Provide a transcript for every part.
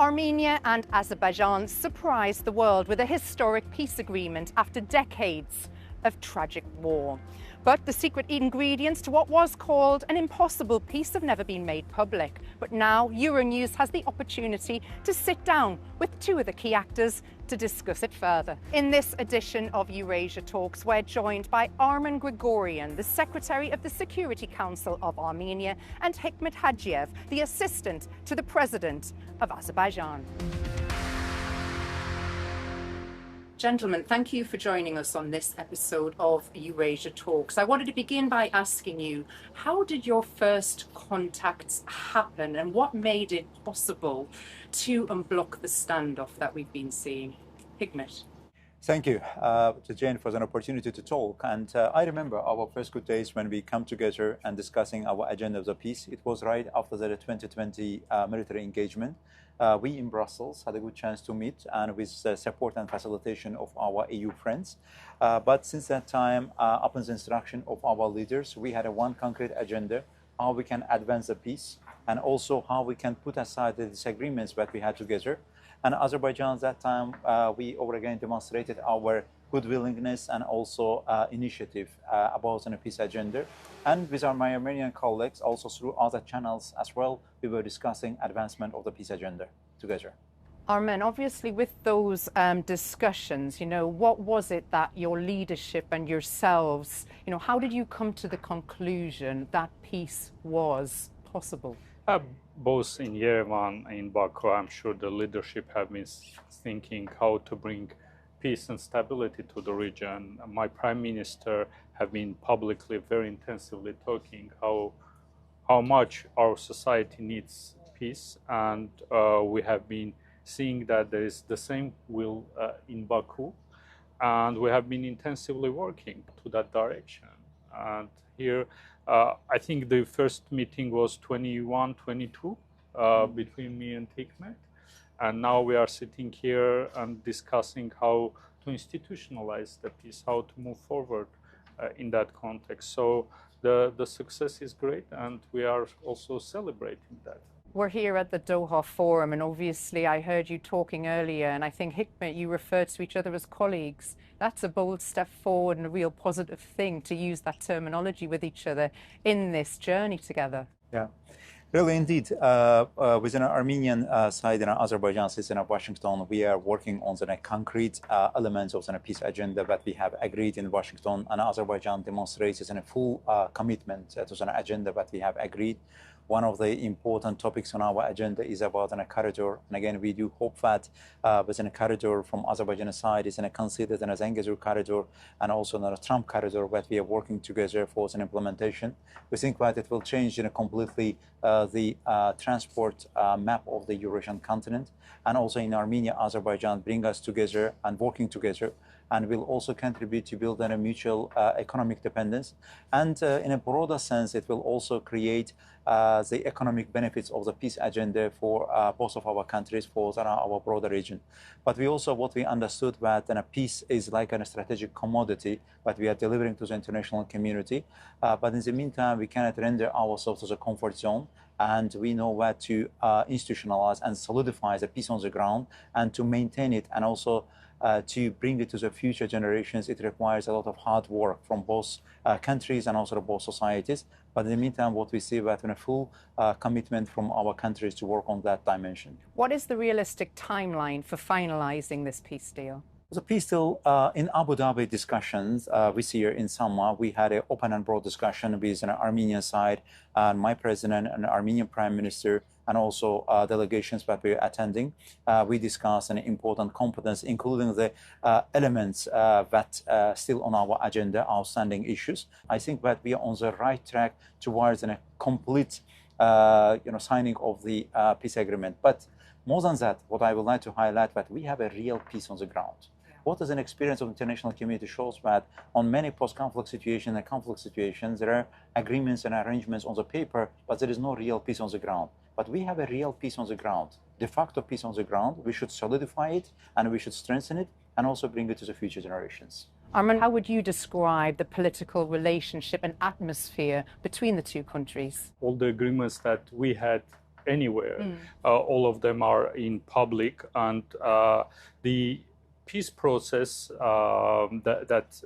Armenia and Azerbaijan surprised the world with a historic peace agreement after decades of tragic war. But the secret ingredients to what was called an impossible peace have never been made public. But now Euronews has the opportunity to sit down with two of the key actors to discuss it further. In this edition of Eurasia Talks, we're joined by Armen Grigorian, the Secretary of the Security Council of Armenia, and Hikmet Hajiev, the Assistant to the President of Azerbaijan. Gentlemen, thank you for joining us on this episode of Eurasia Talks. I wanted to begin by asking you, how did your first contacts happen and what made it possible to unblock the standoff that we've been seeing? Hikmet. Thank you to Jane for the opportunity to talk. And I remember our first good days when we come together and discussing our agenda of the peace. It was right after the 2020 military engagement. We in Brussels had a good chance to meet and with the support and facilitation of our EU friends. But since that time, upon the instruction of our leaders, we had one concrete agenda, how we can advance the peace and also how we can put aside the disagreements that we had together. And Azerbaijan at that time, we over again demonstrated our good willingness and also initiative about the peace agenda. And with my Armenian colleagues, also through other channels as well, we were discussing advancement of the peace agenda together. Armen, obviously with those discussions, what was it that your leadership and yourselves, how did you come to the conclusion that peace was possible? Both in Yerevan and in Baku, I'm sure the leadership have been thinking how to bring peace and stability to the region. My prime minister have been publicly very intensively talking how much our society needs peace, and we have been seeing that there is the same will in Baku, and we have been intensively working to that direction. And here I think the first meeting was 21-22 between me and Hikmet, and now we are sitting here and discussing how to institutionalize the peace, how to move forward in that context. So the success is great, and we are also celebrating that. We're here at the Doha Forum, and obviously I heard you talking earlier, and I think, Hikmet, you referred to each other as colleagues. That's a bold step forward and a real positive thing to use that terminology with each other in this journey together. Yeah, really indeed. Within our Armenian side and Azerbaijan side in Washington, we are working on the concrete elements of the peace agenda that we have agreed in Washington, and Azerbaijan demonstrates a full commitment to the agenda that we have agreed. One of the important topics on our agenda is about a corridor. And again, we do hope that within a corridor from Azerbaijan side is considered as a Zengezur corridor and also a Trump corridor that we are working together for an implementation. We think that it will change completely the transport map of the Eurasian continent, and also in Armenia, Azerbaijan bring us together and working together, and will also contribute to build a mutual economic dependence. And in a broader sense, it will also create the economic benefits of the peace agenda for both of our countries, for our broader region. But we also, what we understood that peace is like a strategic commodity that we are delivering to the international community. But in the meantime, we cannot render ourselves to the comfort zone. And we know what to institutionalize and solidify the peace on the ground and to maintain it, and also to bring it to the future generations. It requires a lot of hard work from both countries and also both societies. But in the meantime, what we see is a full commitment from our countries to work on that dimension. What is the realistic timeline for finalizing this peace deal? The peace deal in Abu Dhabi discussions this year in summer, we had an open and broad discussion with an Armenian side, and my president and Armenian prime minister, and also delegations that we're attending. We discussed an important competence, including the elements that still on our agenda, outstanding issues. I think that we are on the right track towards a complete signing of the peace agreement. But more than that, what I would like to highlight that we have a real peace on the ground. What is an experience of international community shows that on many post-conflict situations and conflict situations, there are agreements and arrangements on the paper, but there is no real peace on the ground. But we have a real peace on the ground, de facto peace on the ground. We should solidify it and we should strengthen it and also bring it to the future generations. Armen, how would you describe the political relationship and atmosphere between the two countries? All the agreements that we had anywhere. All of them are in public, and the peace process that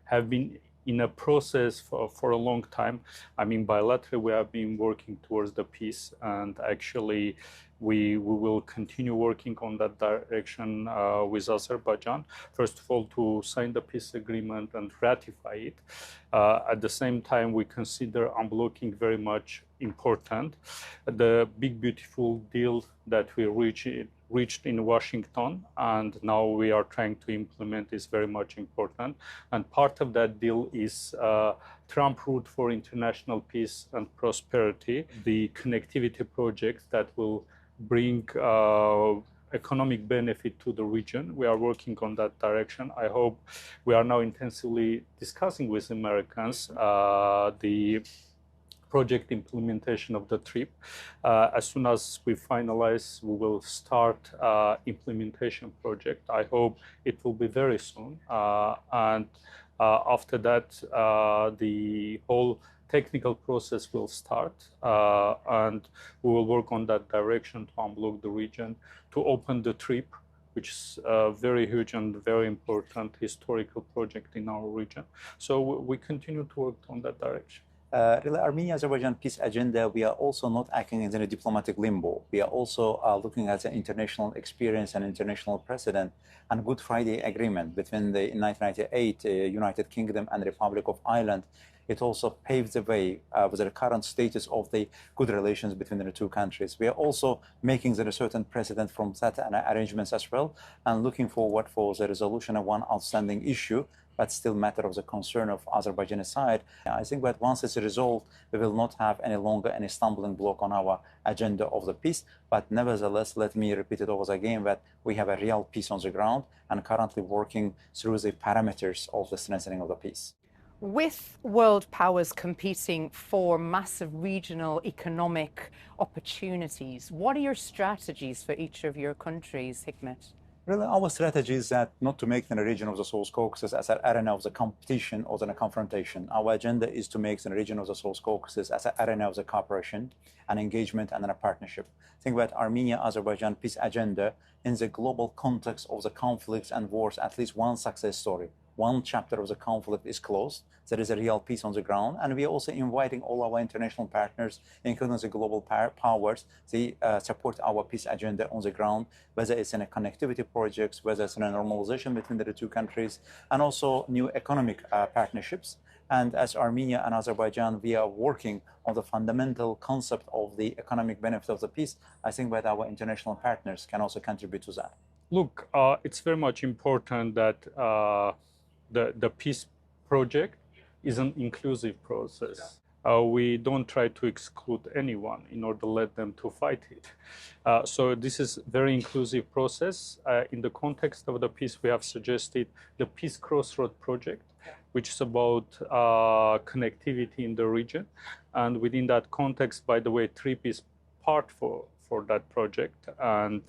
have been in a process for a long time. I mean, bilaterally, we have been working towards the peace, and actually we will continue working on that direction with Azerbaijan. First of all, to sign the peace agreement and ratify it. At the same time, we consider unblocking very much important. The big, beautiful deal that we reached in Washington, and now we are trying to implement, is very much important. And part of that deal is Trump route for international peace and prosperity, the connectivity project that will bring economic benefit to the region. We are working on that direction. I hope we are now intensively discussing with Americans the project implementation of the trip. As soon as we finalize, we will start implementation project. I hope it will be very soon. And after that, the whole technical process will start, and we will work on that direction to unblock the region, to open the trip, which is a very huge and very important historical project in our region. So we continue to work on that direction. Really, Armenia-Azerbaijan peace agenda, we are also not acting in a diplomatic limbo. We are also looking at the international experience and international precedent and Good Friday Agreement between the 1998 United Kingdom and the Republic of Ireland. It also paves the way with the current status of the good relations between the two countries. We are also making a certain precedent from that arrangements as well, and looking forward for the resolution of one outstanding issue, but still matter of the concern of Azerbaijan side. I think that once it's resolved, we will not have any longer any stumbling block on our agenda of the peace. But nevertheless, let me repeat it over again, that we have a real peace on the ground and currently working through the parameters of the strengthening of the peace. With world powers competing for massive regional economic opportunities, what are your strategies for each of your countries, Hikmet? Really, our strategy is that not to make the region of the South Caucasus as an arena of the competition or the confrontation. Our agenda is to make the region of the South Caucasus as an arena of the cooperation and engagement and a partnership. Think about Armenia-Azerbaijan peace agenda in the global context of the conflicts and wars, at least one success story. One chapter of the conflict is closed. There is a real peace on the ground. And we are also inviting all our international partners, including the global powers, to support our peace agenda on the ground, whether it's in a connectivity projects, whether it's in a normalization between the two countries, and also new economic partnerships. And as Armenia and Azerbaijan, we are working on the fundamental concept of the economic benefit of the peace. I think that our international partners can also contribute to that. Look, it's very much important that the peace project is an inclusive process. We don't try to exclude anyone in order to let them to fight it. So this is a very inclusive process. In the context of the peace, we have suggested the Peace Crossroad project, which is about connectivity in the region. And within that context, by the way, TRIP is part for that project, and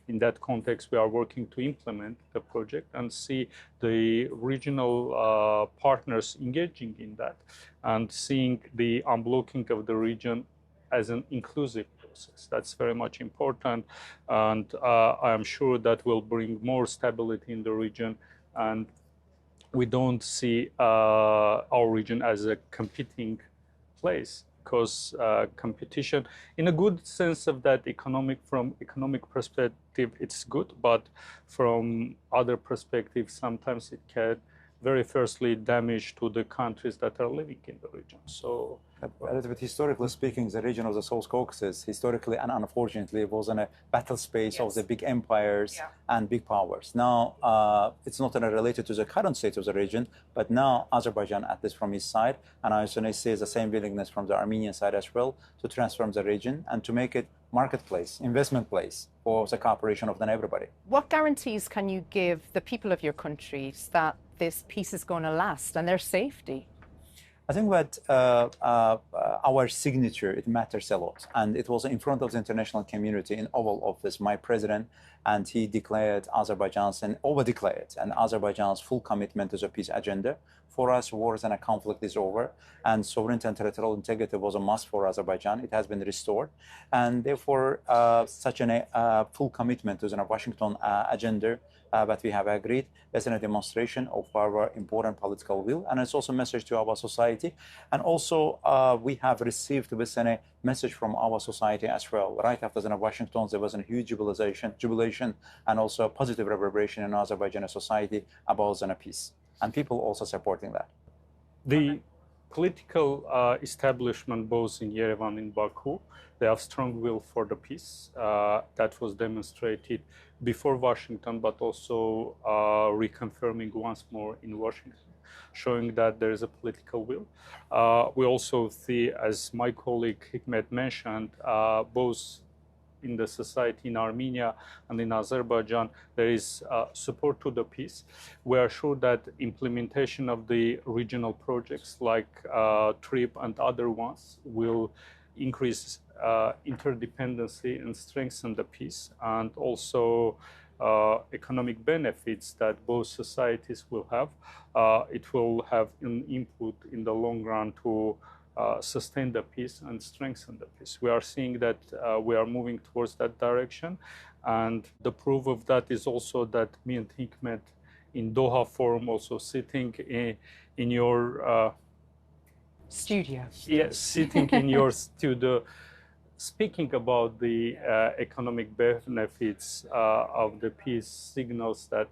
in that context we are working to implement the project and see the regional partners engaging in that and seeing the unblocking of the region as an inclusive process. That's very much important, and I am sure that will bring more stability in the region, and we don't see our region as a competing place. Because competition, in a good sense of that, from economic perspective, it's good, but from other perspectives, sometimes it can very firstly damage to the countries that are living in the region. So, a little bit historically speaking, the region of the South Caucasus, historically and unfortunately, was in a battle space of the big empires and big powers. Now, it's not related to the current state of the region, but now Azerbaijan, at least from his side, and I also see the same willingness from the Armenian side as well, to transform the region and to make it marketplace, investment place for the cooperation of everybody. What guarantees can you give the people of your countries that this peace is going to last and their safety? I think that our signature, it matters a lot. And it was in front of the international community in Oval Office, my president, and he declared Azerbaijan's and over-declared and Azerbaijan's full commitment to the peace agenda. For us, wars and a conflict is over, and sovereignty and territorial integrity was a must for Azerbaijan. It has been restored, and therefore, such a full commitment to the Washington agenda that we have agreed is a demonstration of our important political will, and it's also a message to our society. And also, we have received this a message from our society as well. Right after the Washington, there was a huge jubilation, and also a positive reverberation in Azerbaijani society about the peace, and people also supporting that. The political establishment, both in Yerevan and Baku, they have strong will for the peace. That was demonstrated before Washington, but also reconfirming once more in Washington, showing that there is a political will. We also see, as my colleague Hikmet mentioned, both in the society in Armenia and in Azerbaijan, there is support to the peace. We are sure that implementation of the regional projects like TRIP and other ones will increase interdependency and strengthen the peace, and also economic benefits that both societies will have. It will have an input in the long run to sustain the peace and strengthen the peace. We are seeing that we are moving towards that direction, and the proof of that is also that me and Hikmet in Doha Forum, also sitting in your studio. Yes, sitting in your studio, speaking about the economic benefits of the peace, signals that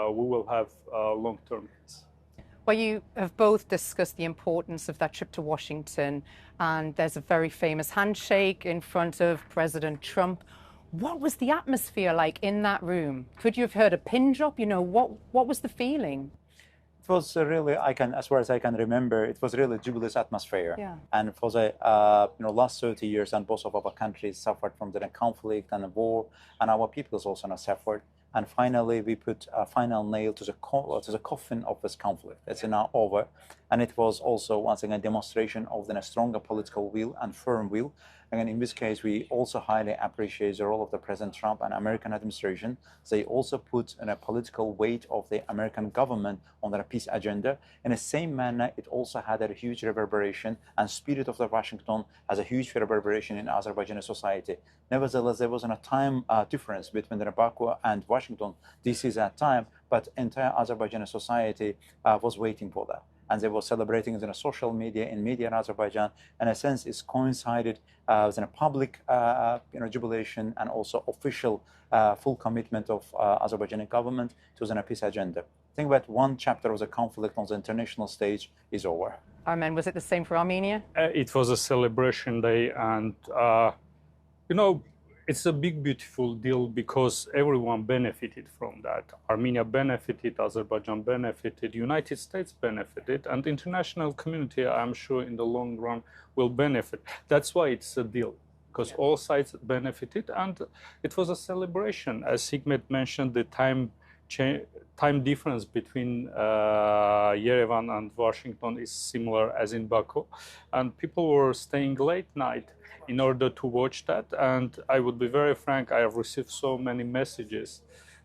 we will have long-term peace. Well, you have both discussed the importance of that trip to Washington, and there's a very famous handshake in front of President Trump. What was the atmosphere like in that room? Could you have heard a pin drop? You know, what was the feeling? It was really, as far as I can remember, it was really jubilous atmosphere. Yeah. And for the last 30 years, and both of our countries suffered from the conflict and the war, and our peoples also suffered. And finally, we put a final nail to the coffin of this conflict. It's now over. And it was also, once again, a demonstration of the stronger political will and firm will. Again, in this case, we also highly appreciate the role of the President Trump and American administration. They also put in a political weight of the American government on their peace agenda. In the same manner, it also had a huge reverberation, and spirit of the Washington has a huge reverberation in Azerbaijani society. Nevertheless, there was a time difference between the Baku and Washington DC at that time, but entire Azerbaijani society was waiting for that. And they were celebrating it in social media, in media in Azerbaijan. In a sense, it's coincided with a public jubilation and also official full commitment of Azerbaijani government to the peace agenda. I think that one chapter of the conflict on the international stage is over. Armen, was it the same for Armenia? It was a celebration day, and it's a big, beautiful deal because everyone benefited from that. Armenia benefited, Azerbaijan benefited, United States benefited, and the international community, I'm sure, in the long run will benefit. That's why it's a deal, because all sides benefited, and it was a celebration. As Hikmet mentioned, the time difference between Yerevan and Washington is similar as in Baku, and people were staying late night in order to watch that. And I would be very frank, I have received so many messages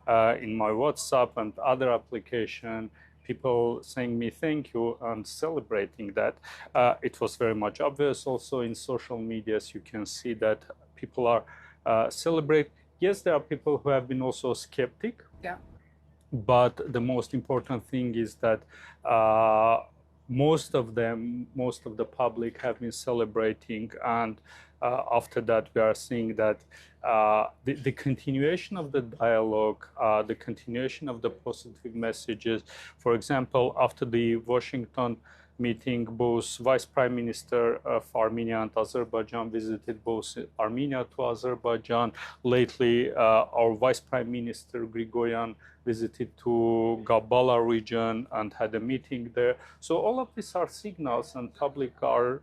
in my WhatsApp and other application, people saying me thank you and celebrating that. It was very much obvious also in social medias. You can see that people are celebrating. Yes, there are people who have been also skeptic. Yeah. But the most important thing is that most of the public have been celebrating, and after that we are seeing that the continuation of the dialogue, the continuation of the positive messages. For example, after the Washington meeting, both Vice Prime Minister of Armenia and Azerbaijan visited both Armenia to Azerbaijan. Lately, our Vice Prime Minister Grigoryan visited to Gabala region and had a meeting there. So all of these are signals, and public are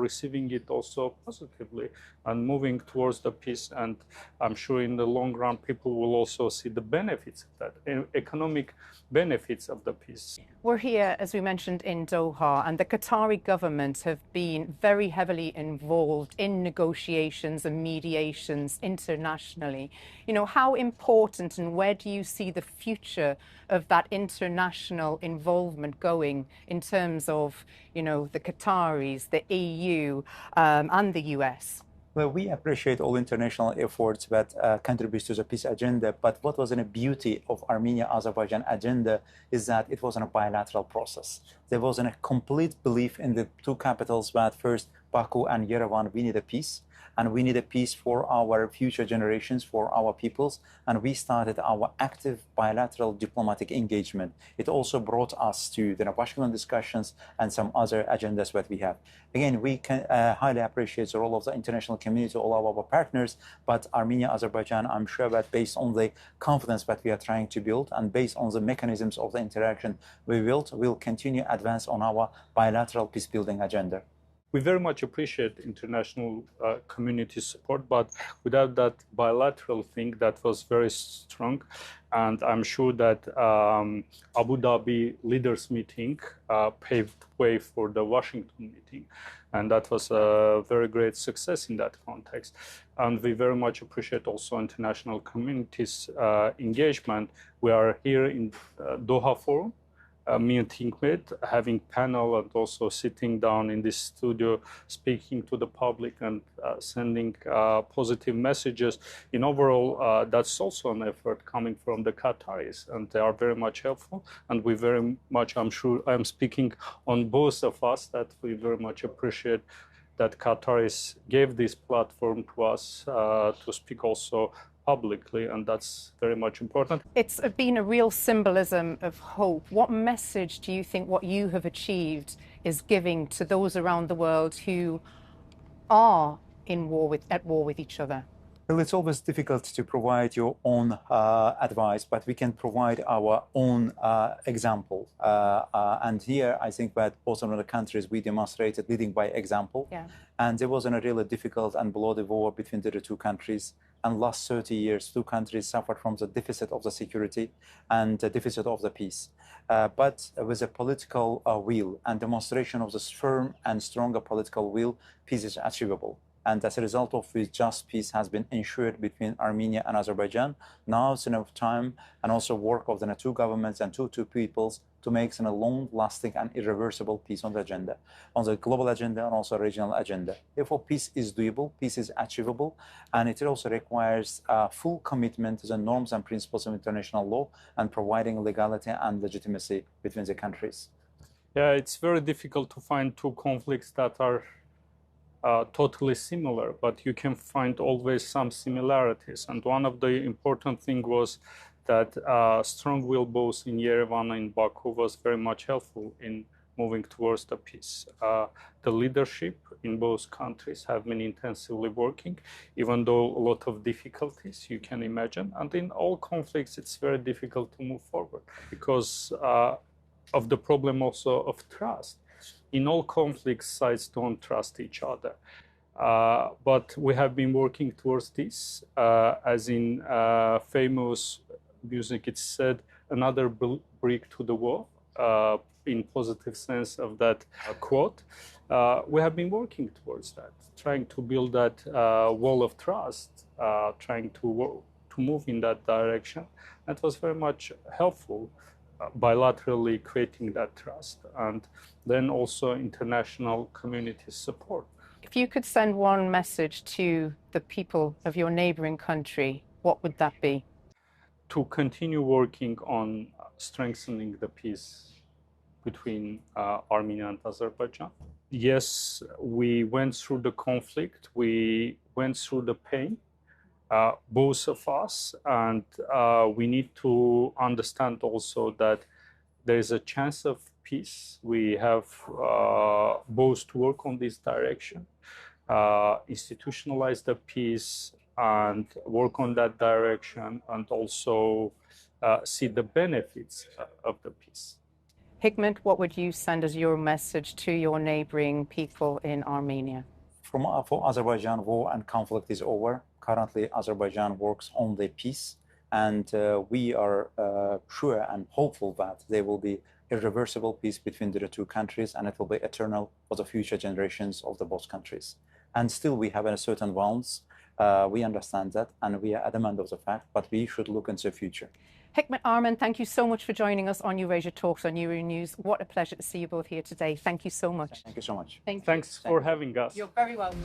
receiving it also positively and moving towards the peace. And I'm sure in the long run, people will also see the benefits of that, economic benefits of the peace. We're here, as we mentioned, in Doha, and the Qatari government have been very heavily involved in negotiations and mediations internationally. You know, how important and where do you see the future of that international involvement going in terms of, you know, the Qataris, the EU, and the US? Well, we appreciate all international efforts that contribute to the peace agenda, but what was the beauty of Armenia-Azerbaijan agenda is that it was a bilateral process. There was a complete belief in the two capitals that first, Baku and Yerevan, we need a peace, and we need a peace for our future generations, for our peoples, and we started our active bilateral diplomatic engagement. It also brought us to the Washington discussions and some other agendas that we have. Again, we can highly appreciate the role of the international community, all of our partners, but Armenia, Azerbaijan, I'm sure that based on the confidence that we are trying to build and based on the mechanisms of the interaction we built, we'll continue to advance on our bilateral peace-building agenda. We very much appreciate international community support, but without that bilateral thing, that was very strong. And I'm sure that Abu Dhabi leaders meeting paved way for the Washington meeting. And that was a very great success in that context. And we very much appreciate also international community's engagement. We are here in Doha Forum, meeting with, having panel, and also sitting down in this studio, speaking to the public and sending positive messages. In overall, that's also an effort coming from the Qataris, and they are very much helpful. And we very much, I'm sure I'm speaking on both of us, that we very much appreciate that Qataris gave this platform to us to speak also publicly, and that's very much important. It's been a real symbolism of hope. What message do you think what you have achieved is giving to those around the world who are at war with each other? Well, it's always difficult to provide your own advice, but we can provide our own example. And here, I think that both of the countries, we demonstrated leading by example. Yeah. And there wasn't a really difficult and bloody war between the two countries. And last 30 years, two countries suffered from the deficit of the security and the deficit of the peace. But with a political will and demonstration of this firm and stronger political will, peace is achievable. And as a result of which, just peace has been ensured between Armenia and Azerbaijan. Now it's enough time and also work of the two governments and two peoples to make a long-lasting and irreversible peace on the agenda, on the global agenda and also regional agenda. Therefore, peace is doable, peace is achievable, and it also requires full commitment to the norms and principles of international law and providing legality and legitimacy between the countries. Yeah, it's very difficult to find two conflicts that are totally similar, but you can find always some similarities. And one of the important things was that strong will both in Yerevan and Baku was very much helpful in moving towards the peace. The leadership in both countries have been intensively working, even though a lot of difficulties you can imagine. And in all conflicts, it's very difficult to move forward because of the problem also of trust. In all conflicts, sides don't trust each other. But we have been working towards this, as in famous music, it's said, another brick to the wall, in positive sense of that quote. We have been working towards that, trying to build that wall of trust, trying to move in that direction. That was very much helpful. Bilaterally creating that trust, and then also international community support. If you could send one message to the people of your neighboring country, what would that be? To continue working on strengthening the peace between Armenia and Azerbaijan. Yes, we went through the conflict, we went through the pain, both of us, and we need to understand also that there is a chance of peace. We have both to work on this direction, institutionalize the peace and work on that direction, and also see the benefits of the peace. Hikmet, what would you send as your message to your neighboring people in Armenia? For Azerbaijan, war and conflict is over. Currently, Azerbaijan works on the peace, and we are sure and hopeful that there will be irreversible peace between the two countries, and it will be eternal for the future generations of the both countries. And still, we have a certain wounds. We understand that, and we are adamant of the fact, but we should look into the future. Hikmet Arman, thank you so much for joining us on Eurasia Talks on Euronews. What a pleasure to see you both here today. Thank you so much. Thank you so much. Thanks for having us. You're very welcome.